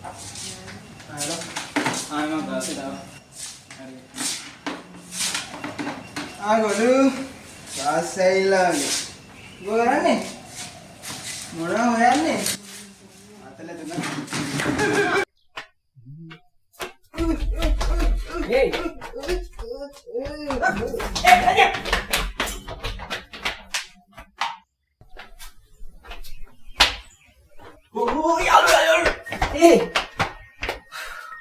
Halo. Emang berarti dah. Golu. Selesai lagi. Gua kan nih. Murah ya nih. Atlet tuh kan. Hey.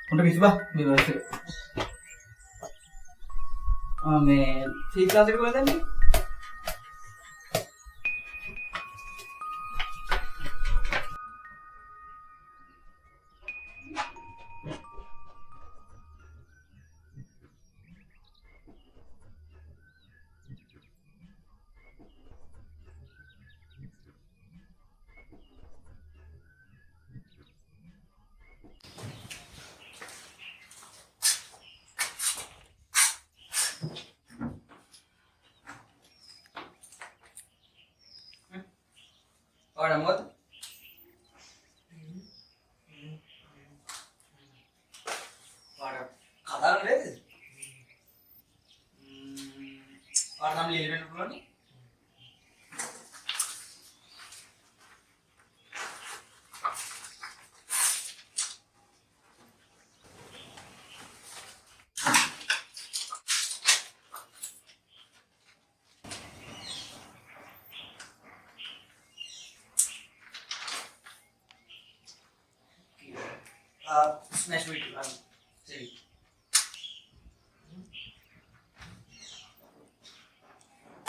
Untuk itu bah, bebas. Amin. Si kelas itu berapa nih? Orang mod. Orang kata nggak? Orang lihat dulu nih. Nice to meet you. Say.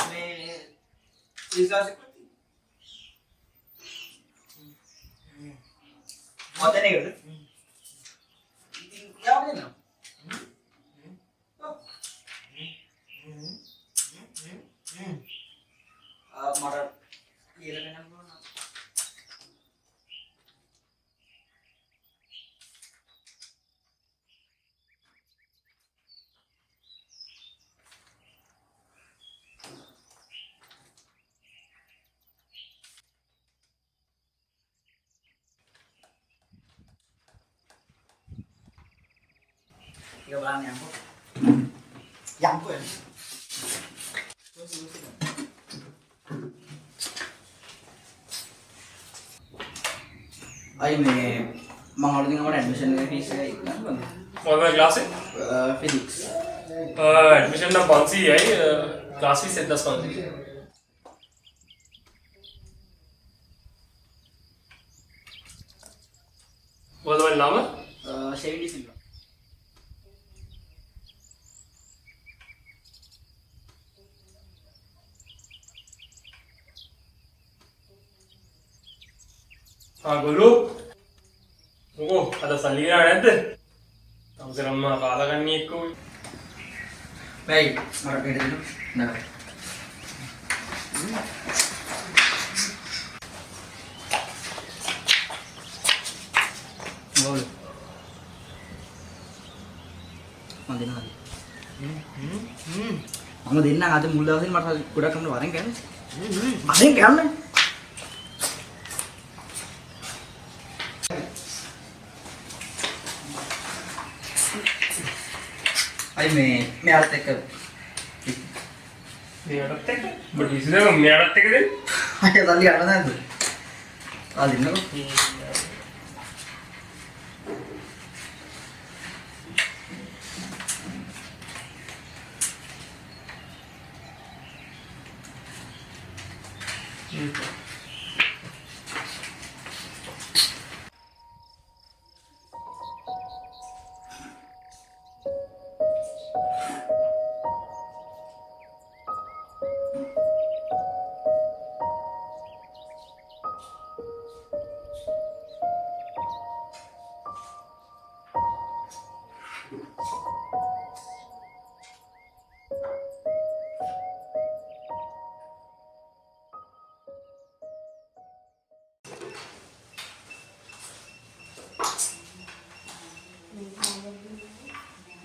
मैं इस बार से होते नहीं करते क्या होते ना मटर ये लगना tiga bahan yang kok ya आई मैं मंगल दिन हमारे एडमिशन में फीस है इतना बंद कौन सा क्लास है फिजिक्स एडमिशन ना कौन सी है क्लास फीस 10 कौन सी है वो तुम्हारा नाम है 70 सिल्वर हाँ गोलू वो ada saliran ada kamu serem kalah kan nih aku baik marah beda dulu nah Gol. Mandin lagi. Mama din na ate mulla sin mata kuda kam wareng kan? Wareng kan? Ay me arte ka. मेरा तक but इसने को मेरा तक दे Ay tali ana na to. Alin na ko.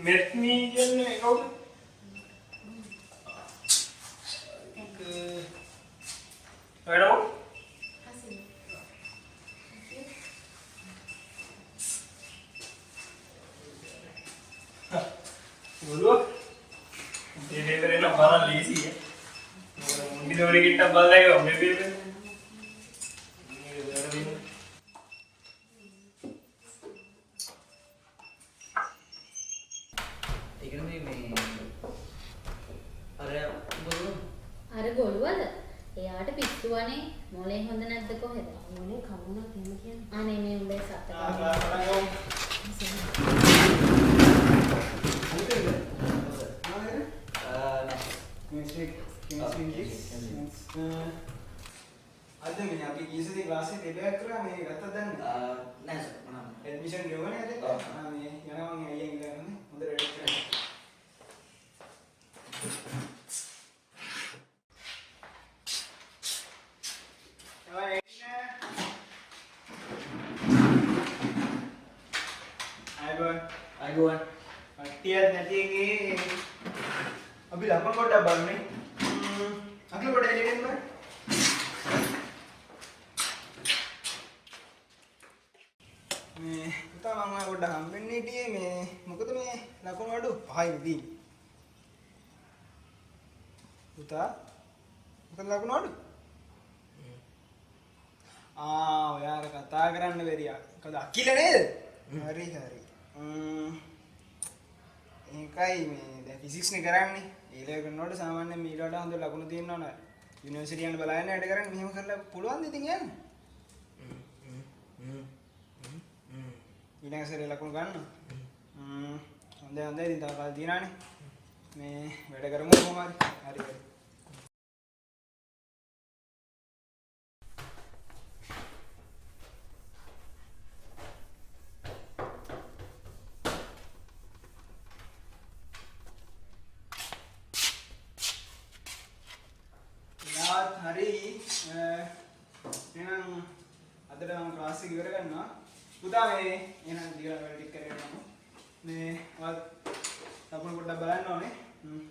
Met me yan ikaw Ada mo? ගොළුවා මේ පේපරේ නම් බලන්න ලීසියි. මුන්දි දෝරේ කිට්ටක් බලලා ඒක මේ පේපරේ. අර ගොළුවද? එයාට පිස්සුවනේ. මොලේ හොඳ නැද්ද කොහෙද? මොලේ කවුරුණත් එහෙම කියන්නේ. අනේ මේ උඹේ සතක. අද මේ අපි ඊසදී ක්ලාස් එකේ දෙයක් කරා මේ ගත්තද දන්නේ නෑ සර් මම ඇඩ්මිෂන් ගෙවන්නේ අද මේ යනවා මම අයියෙන් ඉඳලානේ හොඳ රෙඩි කරලා අයිබෝන් කට්ටියක් නැති එකේ අපි ලකුණු පොඩ්ඩක් බලන්නේ අකල පොඩ්ඩක් එළියට එන්න බෑ මේ පුතා මම පොඩ්ඩක් හම්බෙන්න හිටියේ මේ මොකද මේ ලකුණු අඩු 5යි දී පුතා මොකද ලකුණු අඩු ඔයාලා කතා කරන්න බැරියා මොකද අකිල නේද හරි හරි ඒකයි මේ දැන් ෆිසික්ස් නේ කරන්නේ ඒ ලෙවල් කරනකොට සාමාන්‍යයෙන් මීට වඩා හොඳ ලකුණු තියෙන්න ඕන යුනිවර්සිටි යන බලන්න වැඩ කරන්නේ මෙහෙම කරලා පුළුවන් ද ඉතින් යන්න ඊළඟ සැරේ ලකුණු ගන්න හොඳයි හොඳයි ඉතින් තව කාලේ තියනවානේ මේ වැඩ කරමු කොහොම හරි හරි හරි හරි එහෙනම් අදට මම ක්ලාස් එක ඉවර කරනවා පුතා මේ එහෙනම් දිගට වැඩ ටික කරගෙන යමු මේ ඔයාලා ලකුණු පොඩ්ඩක් බලන්න ඕනේ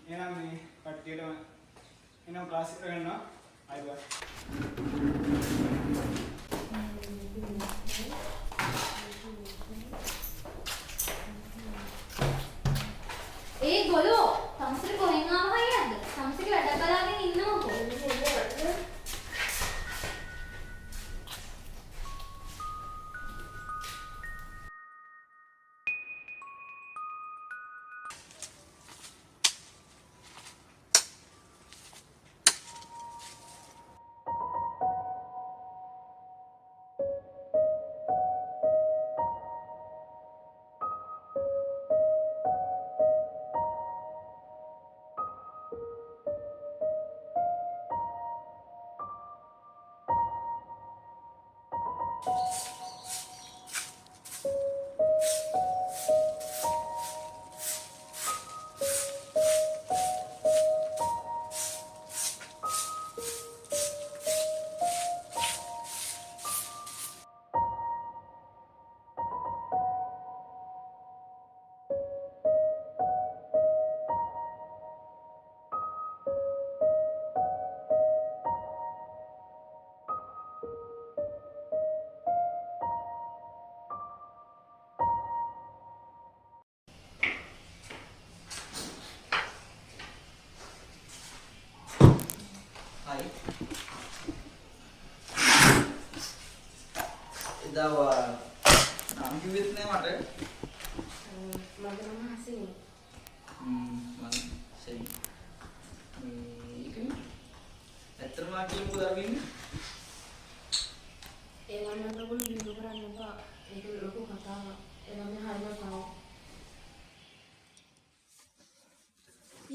එහෙනම් මේ කට්ටියට එහෙනම් ක්ලාස් එක කරනවා අයිබා ඒ ගොළුෝ සම්සිර කොහෙන් ආවයි යද්ද? සම්සිර වැඩ බලාගෙන ඉන්නවකෝ. එදා නම් කිව්වෙත් නෑ මට මගේ නම හසිනි. මම සරි මේකනේ ඇත්තටම කියලා මොකද අර වෙන්නේ ඒ ළමයාට ඔයගොල්ලෝ බින්දු කරන්න එපා. ඒක ලොකු කතාවක්. ඒ ළමයා හරිම පාව.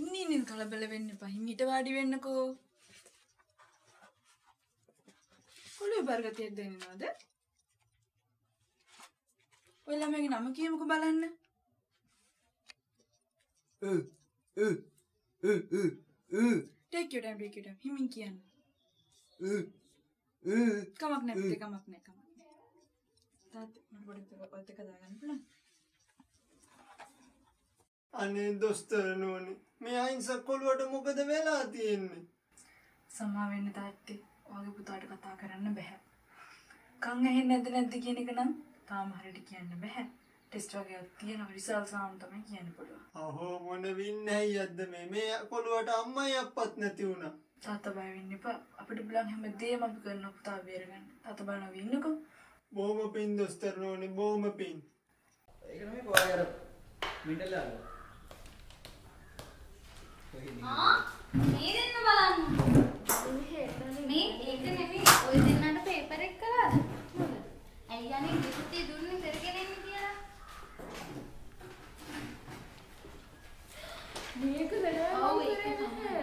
ඉන්නේ කලබල වෙන්න එපා. හිමිට වාඩි වෙන්නකෝ. කොළේ බර්ගතියක් දෙන්නවද? ඔය ළමයාගේ නම කියමුකෝ බලන්න. Take your time, take your time. හිමින් කියන්න. කමක් නැහැ, කමක් නැහැ. තාත්තේ මට පොඩ්ඩක් කතා කරන්න පුළුවන්. අනේ දොස්තර නෝනේ මේ අහිංසක කොළුවට මොකද වෙලා තියෙන්නේ සමා වෙන්න තාත්තේ. ඔයාගේ පුතාට කතා කරන්න බෑ. කන් ඇහෙන්නේ නැද්ද කියන එක නම් තාම හරියට කියන්න බෑ. ටෙස්ට් වගේක් තියෙනවා රිසල්ට්ස් ආවම තමයි කියන්න පුළුවන්. අහෝ මොන වින්නේ යද්ද මේ කොළුවට අම්මයි අප්පත් නැති වුණා. තාත්තා බය වෙන්න එපා. අපිට බලන් හැමදේම අපි කරන පුතා බේරගන්න. තාත්තා බලනවා ඉන්නකෝ. බොහොම පින් දොස්තර නෝනේ බොහොම පින්. ඒක නෙමෙයි කොහේ අර මින්ටල් දාලා. මේ දෙන්න බලන්න. මේ ඒක නෙමෙයි. ඔය දෙන්නට පේපර් එක කළාද? ඇයි යන්නේ කිසිත් දුන්නේ කරගෙන ඉන්නේ කියලා. මේක නෑ ඔව් ඒක තමයි.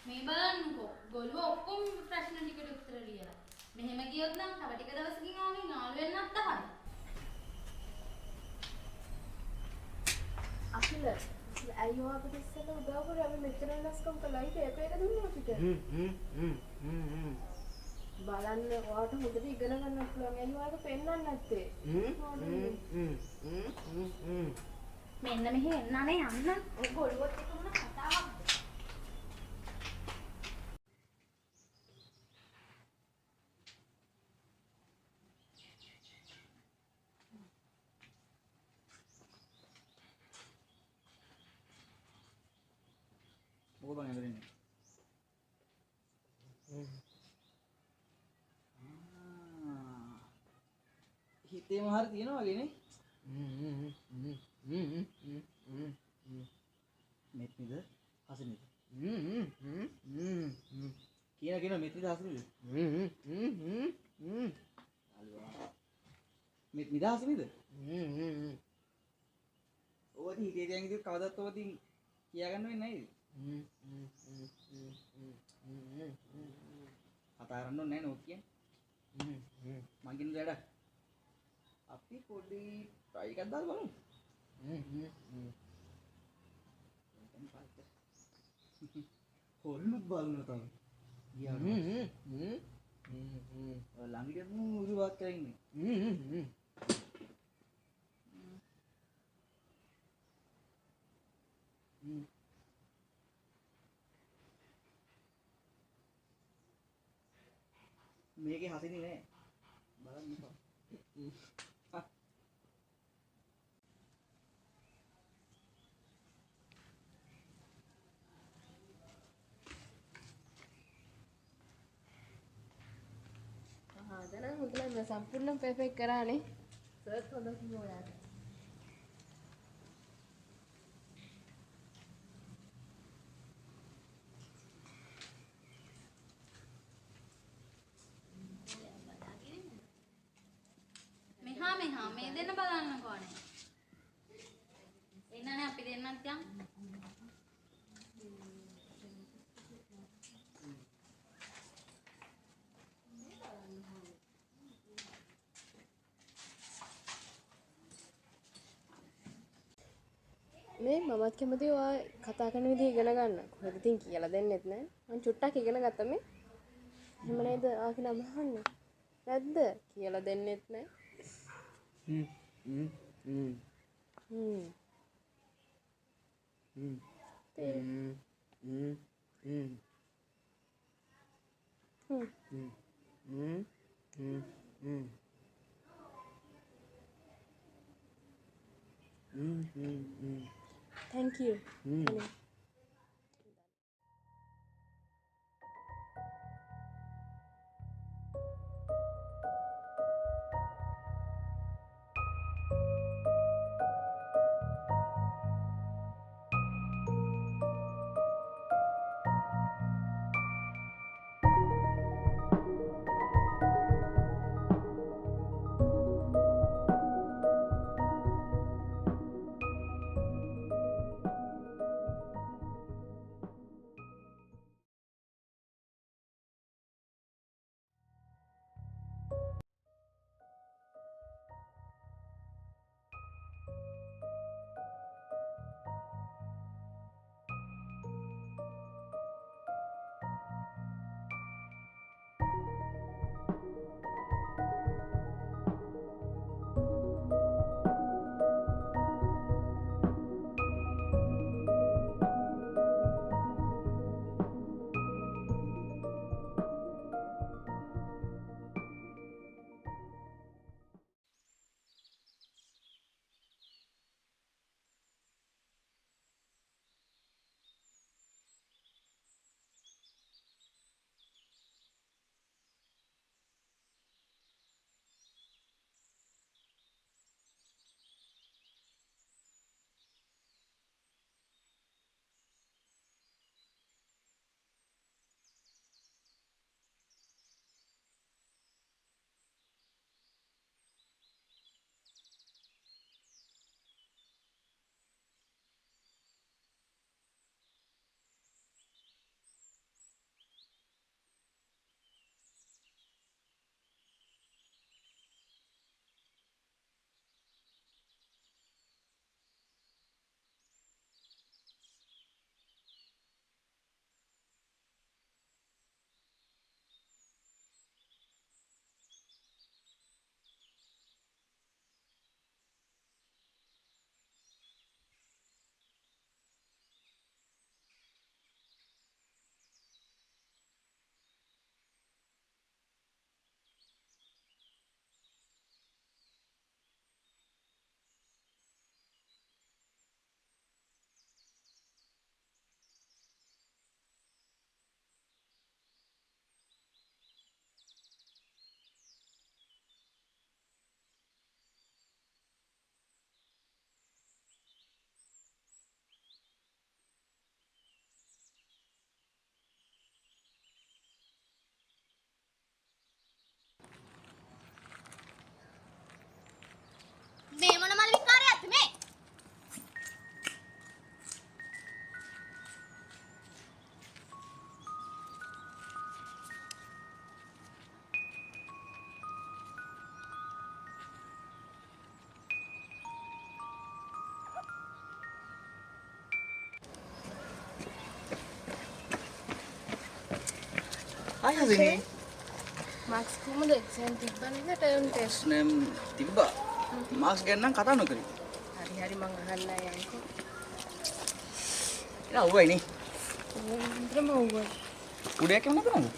මේ බලන්නකෝ. ගොළුව ඔක්කොම ප්‍රශ්න ටිකට උත්තර ලියලා. මෙහෙම ගියොත් නම් තව ටික දවසකින් ආවෙ නාලු වෙන්නත් තහයි. අකිල අයියෝ අපිට ඉස්සෙල්ලා උදව් කරේ අපි මෙච්චර ලස්කම් කළායි පේපර් එක දුන්නේ අපිට. බලන්න ඔයාට හොඳට ඉගෙන ගන්න පුළුවන්. එන්න ඔයාලට පෙන්නන්න නැත්තේ. මෙන්න මෙහෙ එන්නනේ යන්න. ඔය ගොළුවත් එක්ක මොන කතාවක්ද? මොකද බං ඇඳලා ඉන්නේ? හිතේම හරි තියෙනවා වගේ නේ? මෙත් නිද හසිනිද? කියන මෙත් නිද හසිනිද? මෙත් නිද හසිනිද? ඔවදී හිතේ තියන් ඉතින් කවදාවත් ඔවදී කියාගන්න වෙන්නේ නැයිද? කතා කරන්න ඕනේ නෑ නෝත් කියන්නේ. මං වැඩක්. අපි පොඩි try එකක් දාලා බලමු. හොල්ලුත් බලනවා තමයි. ගියා. ළඟට මුරු වත් කරන්නේ. මේකේ හසින්නේ නෑ. බලන්න එපා. දැන් හොඳයි මම සම්පූර්ණ පර්ෆෙක්ට් කරානේ. සර්ත් හොඳ කිව්වා ඔයාලට. මෙහා මේ දෙන්න බලන්නකෝ නේ. එන්නනේ අපි දෙන්නත් යන්. මේ මමත් කැමතියි ඔයා කතා කරන විදිහ ඉගෙන ගන්න. කොහෙද ඉතින් කියලා දෙන්නෙත් නෑ. මං චුට්ටක් ඉගෙන ගත්තා මේ. එහෙම නේද? ආ කියලා අහන්නේ. නැද්ද? කියලා දෙන්නෙත් නෑ. Thank you. Hai Hasini. Marx කොහමද එක්සෑම් තිබ්බනේද ටර්ම් ටෙස්ට්? Nem තිබ්බා. මාක්ස් ගැන නම් කතා නොකරි. හරි මං අහන්න යන්කෝ. එලා ඔවයි නේ. හොඳටම ඕවයි. උඩයක් එමුණ කරනද?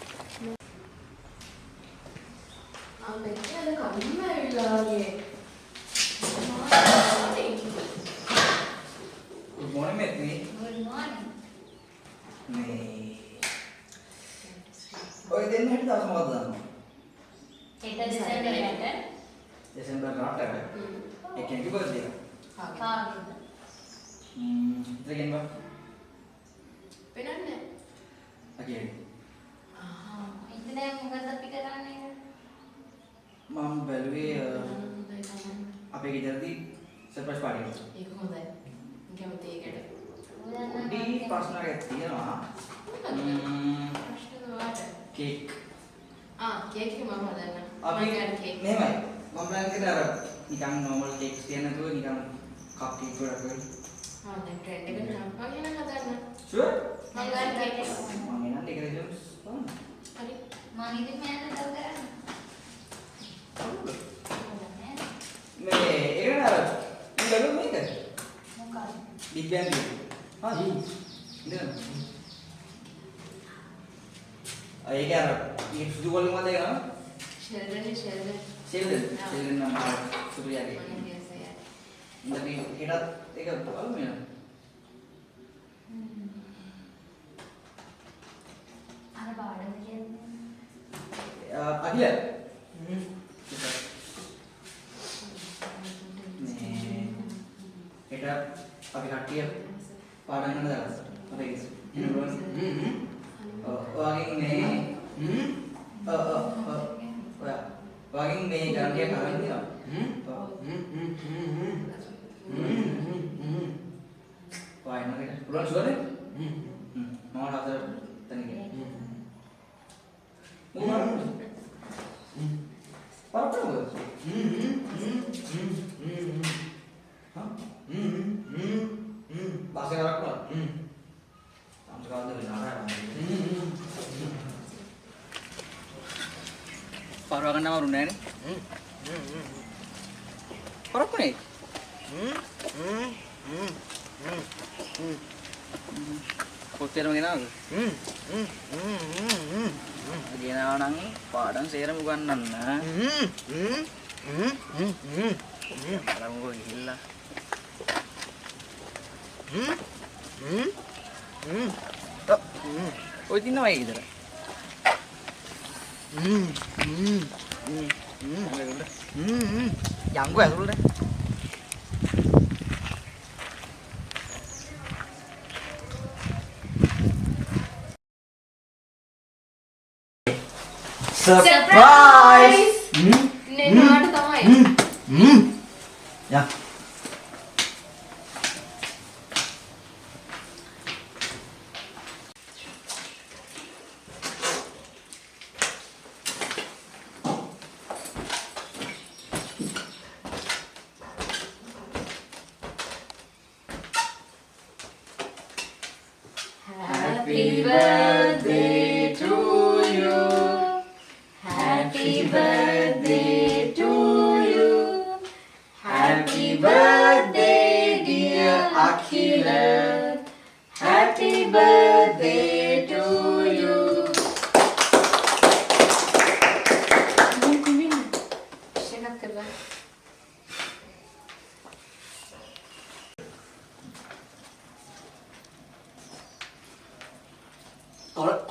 මෙතන කම්ම ඇවිල්ලාගේ. Good morning Methni. Good morning. මේ ඔය දෙන්න හිට දවස් මොකක්ද දන්නවද? හෙට දෙසැම්බර් 8ට දෙසැම්බර් 8ට ඒ කෙනෙක්ගේ බර්ත්ඩේ එක. කාගෙද? ඉතින් බා. පෙනන්නේ. අකේ. ඉතින් දැන් මොකද අපි කරන්නේ? මම බැලුවේ අපේ ගෙදරදී සර්ප්‍රයිස් පාටි එකක්. ඒක හොඳයි. මම කැමති ඒකට. පොඩි ප්‍රශ්නයක් තියෙනවා. ප්‍රශ්න වාට. කේක්. කේක් එක මම හදන්න. අපි මම ගන්න කේක්. මෙහෙමයි. මම ප්ලෑන් කරේ අර නිකන් normal cakes තියන්න නැතුව නිකන් කප් කේක් වලට වගේ. දැන් ට්‍රෙන්ඩ් එකට නම් වගේ නම් හදන්න. Sure? මම ගන්න කේක් එක. මම එනවා decorations බලන්න. හරි. මම ඉතින් මෑන් දව කරන්නේ. මේ ඒකට අර මම බැලුවා මේක. මොකක්ද? Big Bang Theory. ඉතින් ඒක අර මේ සුදු වලින් වද එකනවා. ෂෙල්ඩන් Sheldon නම් සුපිරියාගේ. මම කියසයි. ඉතින් හෙටත් ඒක බලමු නේද? අර බාඩම කියන්නේ. අකිල. හෙට අපි කට්ටිය පාඩම් කරන දවස්. අපේ ගෙස්. ඔයාගෙන් මේ ඔයාගෙන් මේ ගණ්ඩියක් අහන්න තියෙනවා. ඔයා එන්නකද? පුළුවන් සුවනේ? මම හතර තනියෙන්. මොකක්ද? පාරටද? bahasa Arab lah. Kamu sekarang dari mana? Paruakan nama Runda ini? Parok nih? Hotel mungkin apa? Gina orang ini padang seram bukan nana. Padang gue gila. ඔය තින්නවයි ගෙදර. යංගෝ ඇතුළට. Surprise! නෙනවාට තමයි. යා. Happy birthday to you. Happy birthday to you. Happy birthday dear Akhila. Happy birthday to you. Senang kerja.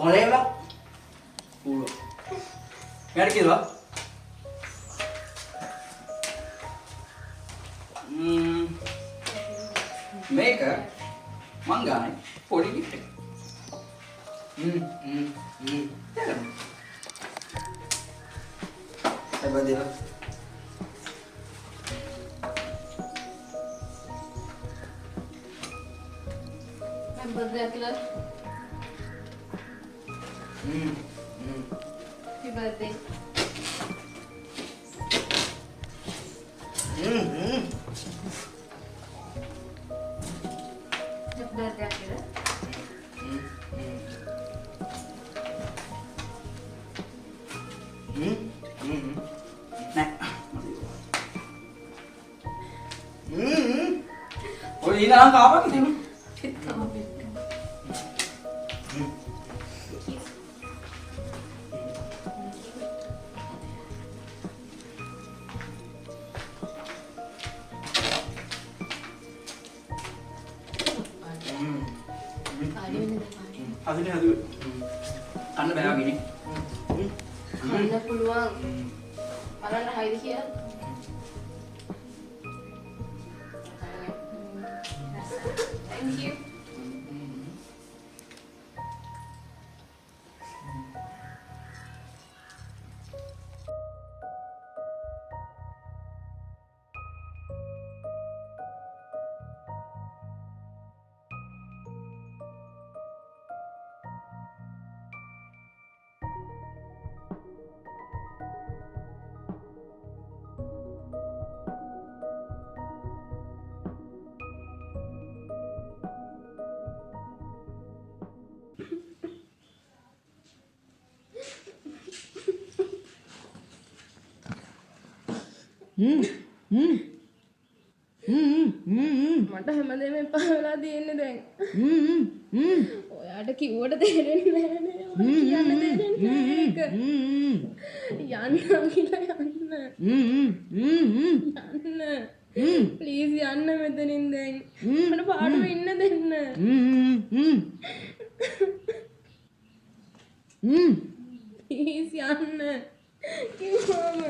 කොලේලා ඌ වැඩ කියලා මේක මං ගානේ පොඩි gift එකක් හැබැයි Birthday Akhila. Happy birthday. Happy birthday Akhila. ඊළඟ කාපන්නේ. අදිනේ හදුවේ. කන්න බෑ වගේ නේ. කන්න පුළුවන්. බලන්න හයිද කියලා. Thank you. මට හැමදේම එපා වෙලා තියෙන්නේ දැන්. ඔයාට කිව්වට තේරෙන්නේ නැහැ නේ. කියන්න තේරෙන්නේ නැහැ. යන්න කියලා යන්න. ප්ලීස් යන්න මෙතනින් දැන්. මට පාඩුව ඉන්න දෙන්න. ප්ලීස් යන්න. කිව්වම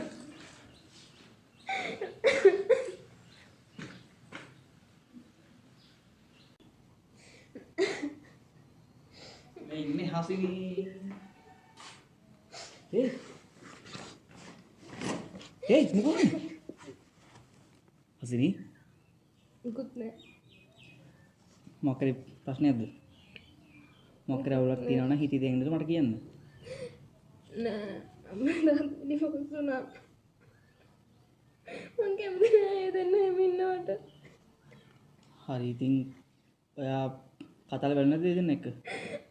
මේ ඉන්නේ හසිනී. මොකද? හසිනී මුකුත් නෑ. මොකක්ද ප්‍රශ්නයක්ද? මොකක්ද අවුලක් තියෙනවා නම් හිතේ දෙන්නද මට කියන්න. නෑ අම්මලා නිකන්සුනා. මං කැමති නෑ දෙන්න හැම ඉන්නවට. හරි ඉතින් ඔයා කතාල වෙන්නද දෙන්න එක?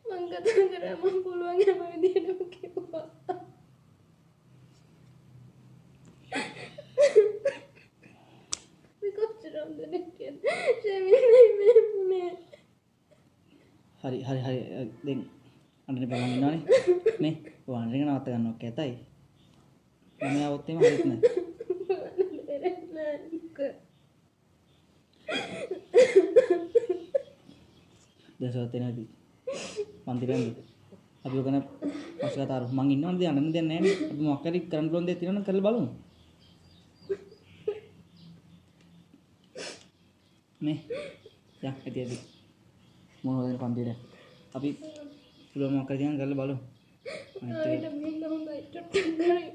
මං කතා කරා මං පුළුවන් හැම විදිහටම කිව්වා. හරි දැන් අඬන බලන් ඉන්නවනේ නේ ඔයාන් රින්ග නවත්ත ගන්න ඕක ඇතයි මම આવොත් එimhe හරිත් නෑ දැසොත් එනදී පන්තිරෙන්ද අපි ඔකන පස්කතාර මං ඉන්නවනේ දැන් අඬන්න දෙයක් නෑනේ අපි මොකක් හරි කරන්න පුළුවන් දෙයක් තියෙනවා නම් කරලා බලමු නේ යා ඇටි මොනවද පන්තිරේ අපි පුළුවන් මොකක් හරි තියන් කරලා බලමු ආයෙත් මෙන්න හොඳයි චුට්ටක් කරේ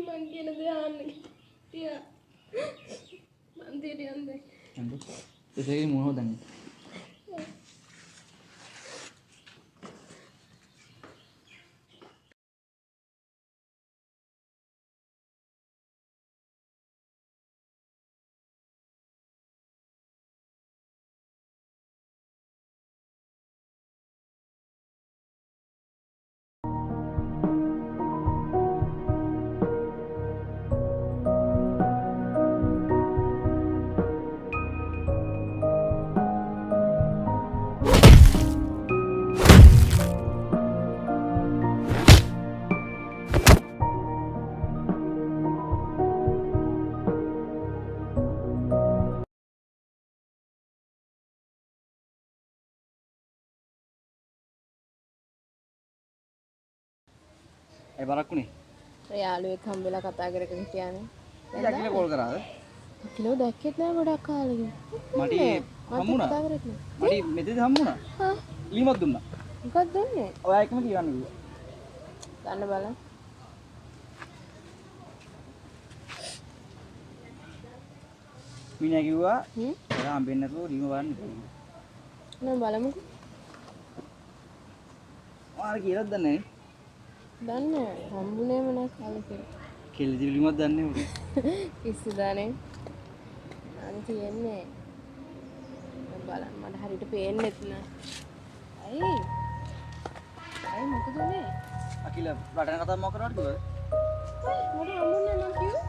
මං කියන දේ අහන්න තියා පන්තිරේ යන්නේ යන්න ඒකේ මොනවද දන්නේ ඒ බරක්ුනේ යාළුවෙක් හම්බෙලා කතා කරගෙන හිටියානේ. දැන් අකිල කෝල් කරාද? අකිලව දැක්කෙත් නෑ ගොඩක් කාලෙකින්. මට හම්බුණා. කතා කරෙත් නෑ. මට මෙතෙදි හම්බුණා. හා ලිමත් දුන්නා. මොකක්ද දුන්නේ? ඔයා එකම කියන්න කිව්වා. ගන්න බලන්න. මිනිහා කිව්වා ඔයා හම්බෙන්නේ නැතුව ලිම බලන්න කිව්වා. නෑ බලමුකෝ. ඔයාලා කියලාද දන්නේ නැහැ. දන්නේ හම්බුනේම නෑ කාලෙකින්. කෙල්ලදී ලිමත් දන්නේ නැහැ. පිස්සු දානේ. අන් තියන්නේ. බලන්න මට හරියට පේන්නෙත් නෑ. ඇයි මොකද උනේ? අකිල රටන කතාව මොකක් කරනවද කිව්වද? මට හම්බුනේ නම් කිව්වේ.